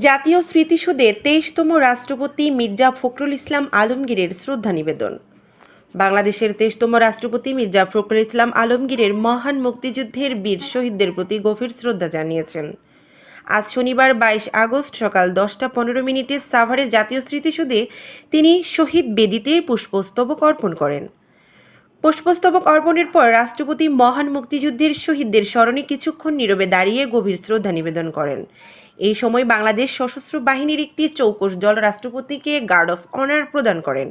জাতীয় স্মৃতিসৌধে ২৩তম রাষ্ট্রপতি মির্জা ফখরুল ইসলাম আলমগীরের শ্রদ্ধা নিবেদন। বাংলাদেশের ২৩তম রাষ্ট্রপতি মির্জা ফখরুল ইসলাম আলমগীরের মহান মুক্তিযুদ্ধের বীর শহীদদের প্রতি গভীর শ্রদ্ধা জানিয়েছেন। আজ শনিবার ২২ আগস্ট সকাল ১০টা ১৫ মিনিটে সাভারে জাতীয় স্মৃতিসৌধে তিনি শহীদ বেদিতে পুষ্পস্তবক অর্পণ করেন। পুষ্পস্তবক অর্পণের পর রাষ্ট্রপতি মহান মুক্তিযুদ্ধের শহীদদের স্মরণে কিছুক্ষণ নীরবে দাঁড়িয়ে গভীর শ্রদ্ধা নিবেদন করেন। এই সময় বাংলাদেশ সশস্ত্র বাহিনীর একটি চৌকস দল রাষ্ট্রপতিকে গার্ড অফ অনার প্রদান করেন।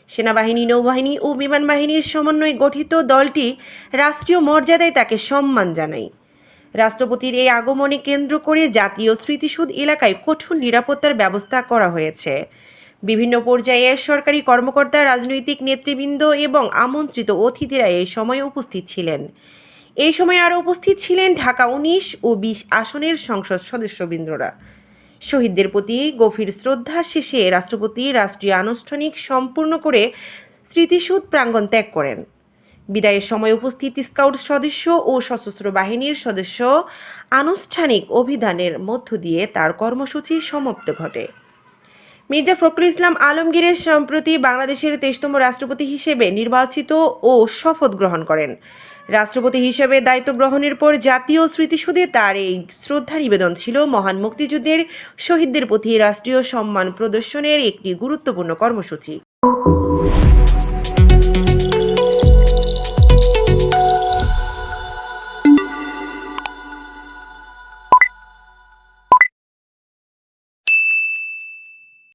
সেনাবাহিনী, নৌবাহিনী ও বিমান বাহিনীর সমন্বয়ে গঠিত দলটি রাষ্ট্রীয় মর্যাদায় তাকে সম্মান জানায়। রাষ্ট্রপতির এই আগমনে কেন্দ্র করে জাতীয় স্মৃতিসৌধ এলাকায় কঠোর নিরাপত্তার ব্যবস্থা করা হয়েছে। বিভিন্ন পর্যায়ে সরকারি কর্মকর্তা, রাজনৈতিক নেতৃবৃন্দ এবং আমন্ত্রিত অতিথিরা এই সময় উপস্থিত ছিলেন। এই সময় আরও উপস্থিত ছিলেন ঢাকা ১৯ ও ২০ আসনের সংসদ সদস্যবৃন্দরা। শহীদদের প্রতি গভীর শ্রদ্ধা শেষে রাষ্ট্রপতি রাষ্ট্রীয় আনুষ্ঠানিক সম্পূর্ণ করে স্মৃতিসৌধ প্রাঙ্গণ ত্যাগ করেন। বিদায়ের সময় উপস্থিত স্কাউট সদস্য ও সশস্ত্র বাহিনীর সদস্য আনুষ্ঠানিক অভিধানের মধ্য দিয়ে তার কর্মসূচি সমাপ্ত ঘটে। মির্জা ফখরুল ইসলাম আলমগীরের সম্প্রতি বাংলাদেশের ২৩তম রাষ্ট্রপতি হিসেবে নির্বাচিত ও শপথ গ্রহণ করেন। রাষ্ট্রপতি হিসেবে দায়িত্ব গ্রহণের পর জাতীয় স্মৃতিসৌধে তার এই শ্রদ্ধা নিবেদন ছিল মহান মুক্তিযুদ্ধের শহীদদের প্রতি রাষ্ট্রীয় সম্মান প্রদর্শনের একটি গুরুত্বপূর্ণ কর্মসূচি।